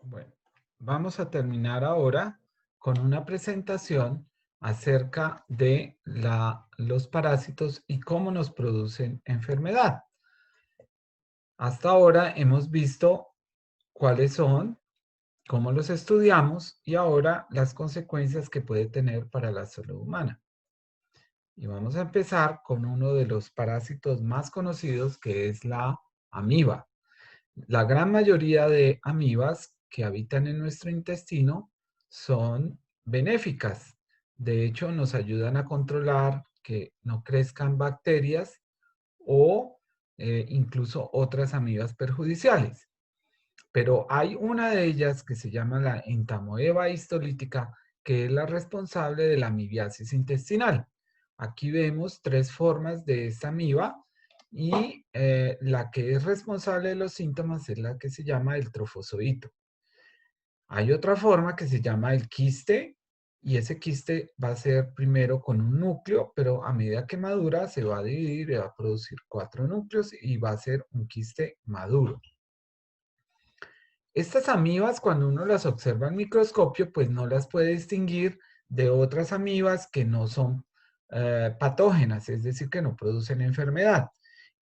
Bueno, vamos a terminar ahora con una presentación acerca de los parásitos y cómo nos producen enfermedad. Hasta ahora hemos visto cuáles son, cómo los estudiamos y ahora las consecuencias que puede tener para la salud humana. Y vamos a empezar con uno de los parásitos más conocidos, que es la amiba. La gran mayoría de amibas que habitan en nuestro intestino son benéficas. De hecho, nos ayudan a controlar que no crezcan bacterias o incluso otras amibas perjudiciales. Pero hay una de ellas que se llama la entamoeba histolítica, que es la responsable de la amibiasis intestinal. Aquí vemos tres formas de esta amiba y la que es responsable de los síntomas es la que se llama el trofozoito. Hay otra forma que se llama el quiste y ese quiste va a ser primero con un núcleo, pero a medida que madura se va a dividir y va a producir 4 núcleos y va a ser un quiste maduro. Estas amibas, cuando uno las observa en microscopio, pues no las puede distinguir de otras amibas que no son patógenas, es decir, que no producen enfermedad.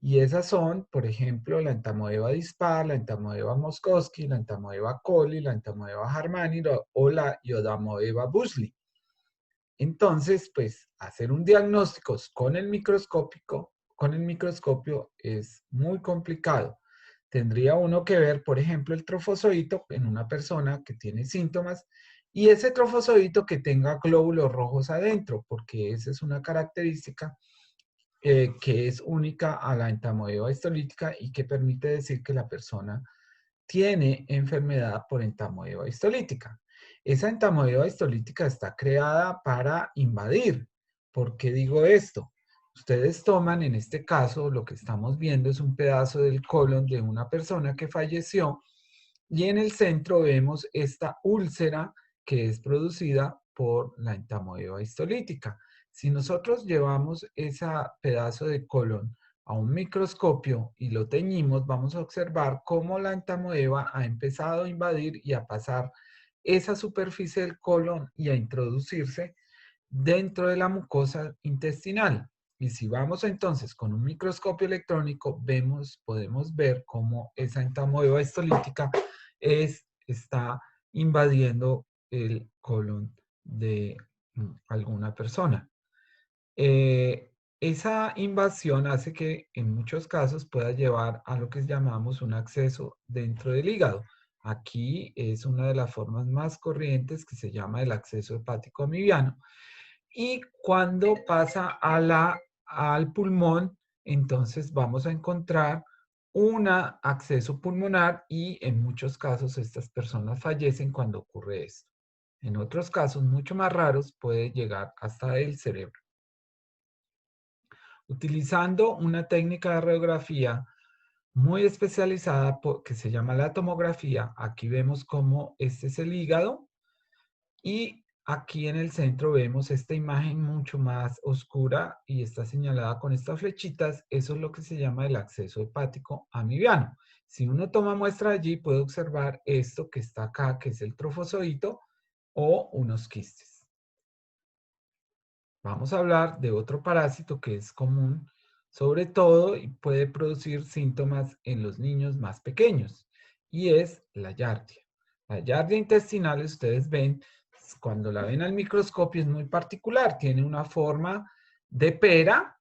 Y esas son, por ejemplo, la entamoeba dispar, la entamoeba moscoski, la entamoeba coli, la entamoeba harmani o la iodamoeba busli. Entonces, pues hacer un diagnóstico con el microscopio es muy complicado. Tendría uno que ver, por ejemplo, el trofozoito en una persona que tiene síntomas y ese trofozoito que tenga glóbulos rojos adentro, porque esa es una característica que es única a la entamoeba histolítica y que permite decir que la persona tiene enfermedad por entamoeba histolítica. Esa entamoeba histolítica está creada para invadir. ¿Por qué digo esto? Ustedes toman, en este caso, lo que estamos viendo es un pedazo del colon de una persona que falleció y en el centro vemos esta úlcera que es producida por la entamoeba histolítica. Si nosotros llevamos ese pedazo de colon a un microscopio y lo teñimos, vamos a observar cómo la entamoeba ha empezado a invadir y a pasar esa superficie del colon y a introducirse dentro de la mucosa intestinal. Y si vamos entonces con un microscopio electrónico, podemos ver cómo esa entamoeba histolítica está invadiendo el colon de alguna persona. Esa invasión hace que en muchos casos pueda llevar a lo que llamamos un acceso dentro del hígado. Aquí es una de las formas más corrientes que se llama el acceso hepático amibiano. Y cuando pasa al pulmón, entonces vamos a encontrar un acceso pulmonar y en muchos casos estas personas fallecen cuando ocurre esto. En otros casos, mucho más raros, puede llegar hasta el cerebro. Utilizando una técnica de radiografía muy especializada que se llama la tomografía, aquí vemos cómo este es el hígado y aquí en el centro vemos esta imagen mucho más oscura y está señalada con estas flechitas. Eso es lo que se llama el acceso hepático amibiano. Si uno toma muestra allí, puede observar esto que está acá, que es el trofozoito o unos quistes. Vamos a hablar de otro parásito que es común, sobre todo, y puede producir síntomas en los niños más pequeños, y es la yardia. La yardia intestinal, ustedes ven, cuando la ven al microscopio es muy particular, tiene una forma de pera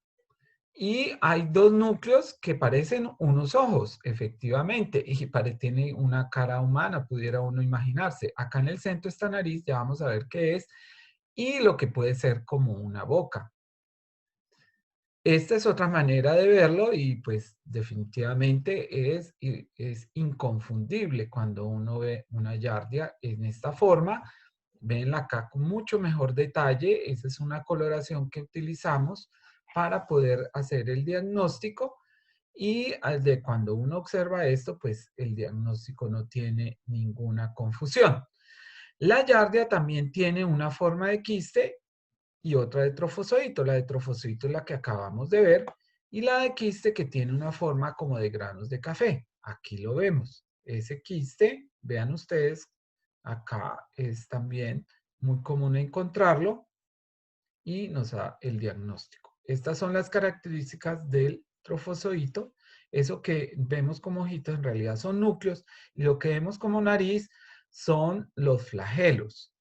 y hay dos núcleos que parecen unos ojos, efectivamente, y tiene una cara humana, pudiera uno imaginarse. Acá en el centro esta nariz, ya vamos a ver qué es, y lo que puede ser como una boca. Esta es otra manera de verlo y pues definitivamente es inconfundible cuando uno ve una yardia en esta forma. Venla acá con mucho mejor detalle. Esa es una coloración que utilizamos para poder hacer el diagnóstico y de cuando uno observa esto, pues el diagnóstico no tiene ninguna confusión. La yardia también tiene una forma de quiste y otra de trofozoito. La de trofozoito es la que acabamos de ver y la de quiste que tiene una forma como de granos de café. Aquí lo vemos. ese quiste. Vean ustedes, acá es también muy común encontrarlo y nos da el diagnóstico. Estas son las características del trofozoito. Eso que vemos como ojitos en realidad son núcleos y lo que vemos como nariz son los flagelos.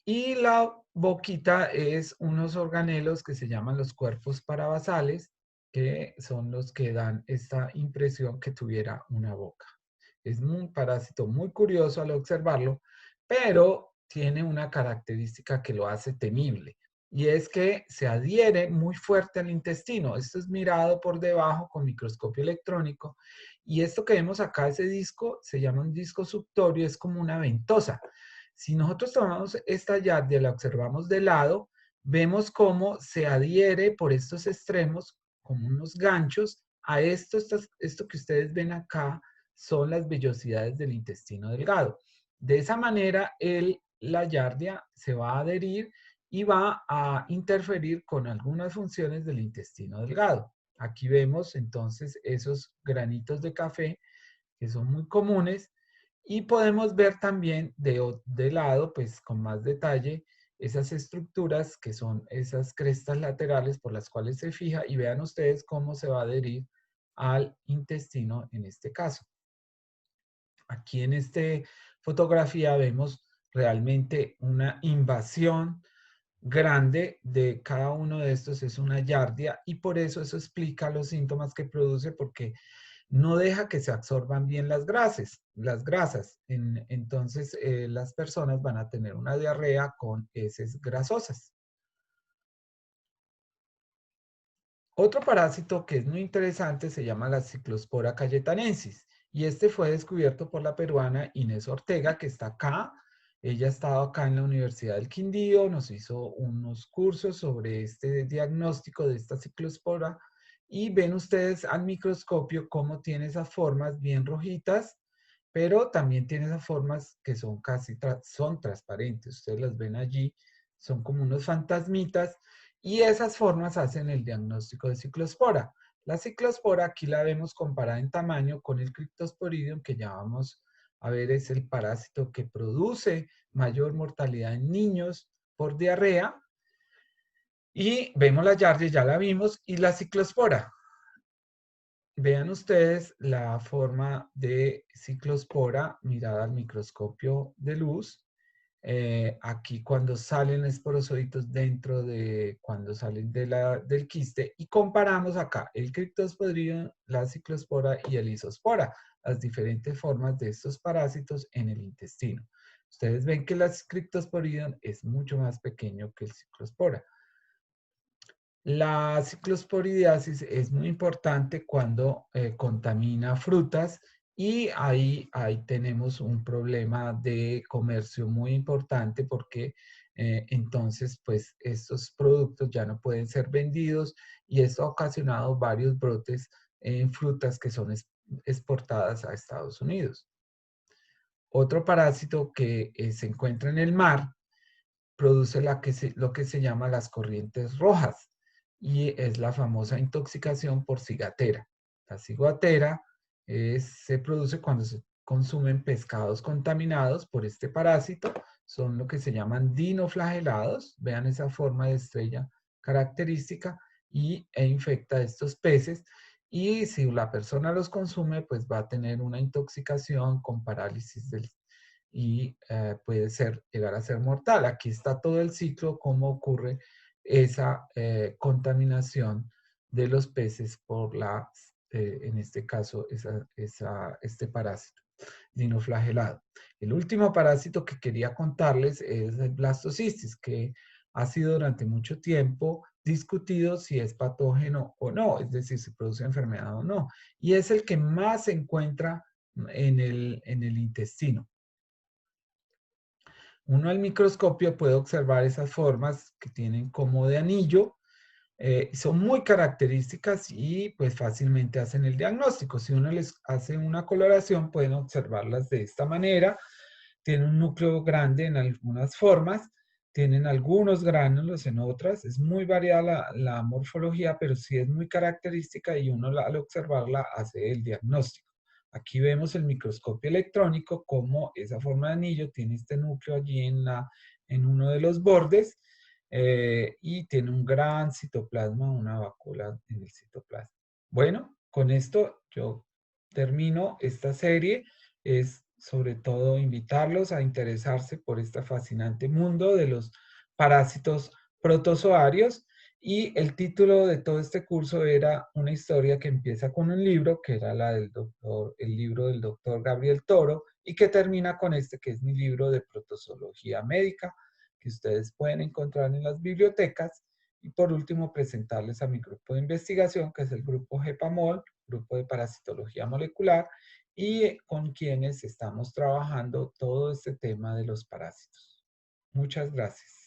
Y la boquita es unos organelos que se llaman los cuerpos parabasales, que son los que dan esta impresión que tuviera una boca. Es un parásito muy curioso al observarlo, pero tiene una característica que lo hace temible, y es que se adhiere muy fuerte al intestino. Esto es mirado por debajo con microscopio electrónico, y esto que vemos acá, ese disco, se llama un disco suctorio, es como una ventosa. Si nosotros tomamos esta yardia y la observamos de lado, vemos cómo se adhiere por estos extremos, como unos ganchos, a esto que ustedes ven acá, son las vellosidades del intestino delgado. De esa manera, la yardia se va a adherir y va a interferir con algunas funciones del intestino delgado. Aquí vemos entonces esos granitos de café que son muy comunes y podemos ver también de lado, pues con más detalle, esas estructuras que son esas crestas laterales por las cuales se fija y vean ustedes cómo se va a adherir al intestino en este caso. Aquí en esta fotografía vemos realmente una invasión grande de cada uno de estos, es una yardia, y por eso explica los síntomas que produce, porque no deja que se absorban bien las grasas. Entonces, las personas van a tener una diarrea con heces grasosas. Otro parásito que es muy interesante se llama la Ciclospora cayetanensis, y este fue descubierto por la peruana Inés Ortega, que está acá. Ella ha estado acá en la Universidad del Quindío, nos hizo unos cursos sobre este diagnóstico de esta ciclospora, y ven ustedes al microscopio cómo tiene esas formas bien rojitas, pero también tiene esas formas que son son transparentes. Ustedes las ven allí, son como unos fantasmitas, y esas formas hacen el diagnóstico de ciclospora. La ciclospora aquí la vemos comparada en tamaño con el Cryptosporidium, que ya vamos a ver es el parásito que produce mayor mortalidad en niños por diarrea. Y vemos la yardia, ya la vimos, y la ciclospora. Vean ustedes la forma de ciclospora mirada al microscopio de luz. Aquí cuando salen esporozoitos dentro de, cuando salen del quiste, y comparamos acá el Cryptosporidium, la ciclospora y el isospora, las diferentes formas de estos parásitos en el intestino. Ustedes ven que la Cryptosporidium es mucho más pequeño que el ciclospora. La ciclosporidiasis es muy importante cuando contamina frutas, y ahí tenemos un problema de comercio muy importante, porque entonces pues estos productos ya no pueden ser vendidos, y esto ha ocasionado varios brotes en frutas que son exportadas a Estados Unidos. Otro parásito que se encuentra en el mar produce lo que se llama las corrientes rojas, y es la famosa intoxicación por ciguatera. La ciguatera se produce cuando se consumen pescados contaminados por este parásito. Son lo que se llaman dinoflagelados. Vean esa forma de estrella característica, e infecta a estos peces. Y si la persona los consume, pues va a tener una intoxicación con parálisis y puede llegar a ser mortal. Aquí está todo el ciclo, cómo ocurre esa contaminación de los peces por en este caso, este parásito dinoflagelado. El último parásito que quería contarles es el blastocystis, que ha sido durante mucho tiempo discutido si es patógeno o no, es decir, si produce enfermedad o no. Y es el que más se encuentra en el intestino. Uno al microscopio puede observar esas formas que tienen como de anillo, son muy características y pues fácilmente hacen el diagnóstico. Si uno les hace una coloración, pueden observarlas de esta manera. Tienen un núcleo grande en algunas formas, tienen algunos gránulos en otras. Es muy variada la morfología, pero sí es muy característica, y uno al observarla hace el diagnóstico. Aquí vemos el microscopio electrónico, como esa forma de anillo tiene este núcleo allí en uno de los bordes y tiene un gran citoplasma, una vacuola en el citoplasma. Bueno, con esto yo termino esta serie. Es sobre todo invitarlos a interesarse por este fascinante mundo de los parásitos protozoarios. Y el título de todo este curso era una historia que empieza con un libro, que era el libro del doctor Gabriel Toro, y que termina con este, que es mi libro de protozoología médica, que ustedes pueden encontrar en las bibliotecas. Y por último, presentarles a mi grupo de investigación, que es el grupo GEPAMOL, Grupo de Parasitología Molecular, y con quienes estamos trabajando todo este tema de los parásitos. Muchas gracias.